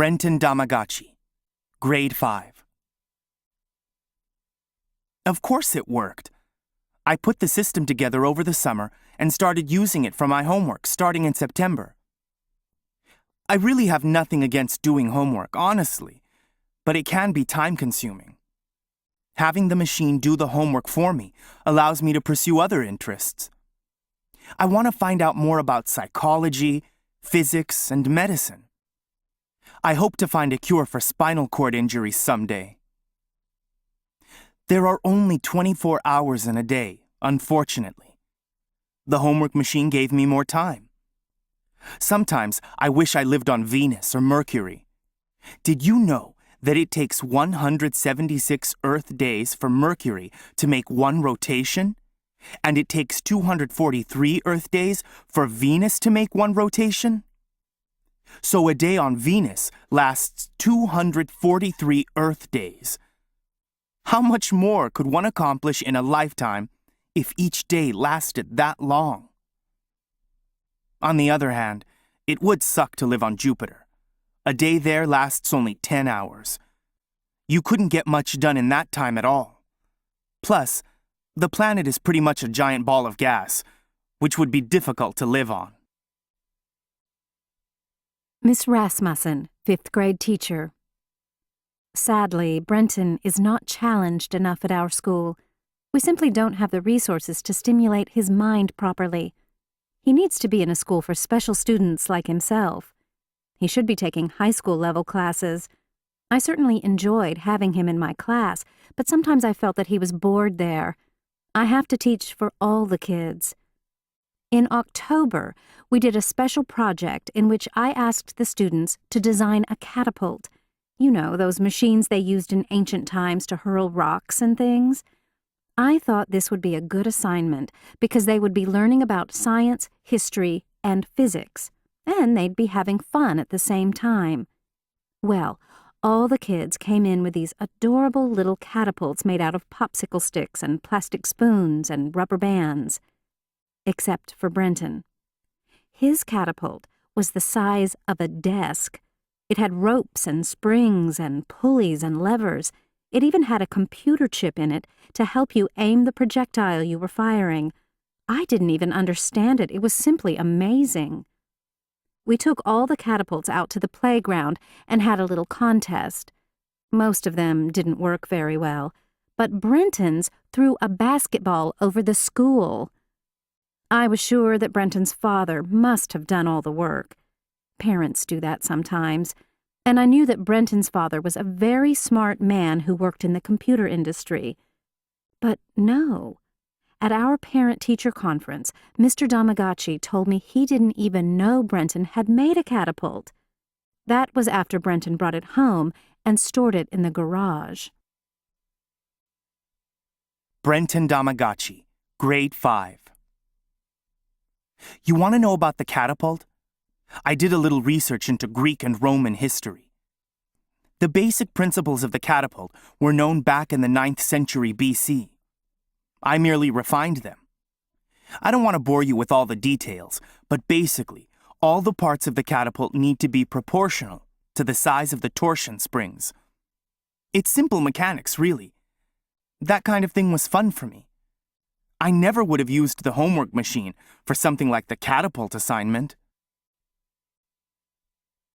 Brenton Damagachi, Grade 5. Of course it worked. I put the system together over the summer and started using it for my homework starting in September. I really have nothing against doing homework, honestly, but it can be time-consuming. Having the machine do the homework for me allows me to pursue other interests. I want to find out more about psychology, physics, and medicine. I hope to find a cure for spinal cord injuries someday. There are only 24 hours in a day, unfortunately. The homework machine gave me more time. Sometimes I wish I lived on Venus or Mercury. Did you know that it takes 176 Earth days for Mercury to make one rotation? And it takes 243 Earth days for Venus to make one rotation? So a day on Venus lasts 243 Earth days. How much more could one accomplish in a lifetime if each day lasted that long? On the other hand, it would suck to live on Jupiter. A day there lasts only 10 hours. You couldn't get much done in that time at all. Plus, the planet is pretty much a giant ball of gas, which would be difficult to live on. Miss Rasmussen, 5th grade teacher. Sadly, Brenton is not challenged enough at our school. We simply don't have the resources to stimulate his mind properly. He needs to be in a school for special students like himself. He should be taking high school level classes. I certainly enjoyed having him in my class, but sometimes I felt that he was bored there. I have to teach for all the kids. In October, we did a special project in which I asked the students to design a catapult. You know, those machines they used in ancient times to hurl rocks and things. I thought this would be a good assignment because they would be learning about science, history, and physics, and they'd be having fun at the same time. Well, all the kids came in with these adorable little catapults made out of popsicle sticks and plastic spoons and rubber bands. Except for Brenton. His catapult was the size of a desk. It had ropes and springs and pulleys and levers. It even had a computer chip in it to help you aim the projectile you were firing. I didn't even understand it. It was simply amazing. We took all the catapults out to the playground and had a little contest. Most of them didn't work very well, but Brenton's threw a basketball over the school. I was sure that Brenton's father must have done all the work. Parents do that sometimes, and I knew that Brenton's father was a very smart man who worked in the computer industry. But no. At our parent-teacher conference, Mr. Damagachi told me he didn't even know Brenton had made a catapult. That was after Brenton brought it home and stored it in the garage. Brenton Damagachi, Grade 5. You want to know about the catapult? I did a little research into Greek and Roman history. The basic principles of the catapult were known back in the 9th century BC. I merely refined them. I don't want to bore you with all the details, but basically, all the parts of the catapult need to be proportional to the size of the torsion springs. It's simple mechanics, really. That kind of thing was fun for me. I never would have used the homework machine for something like the catapult assignment.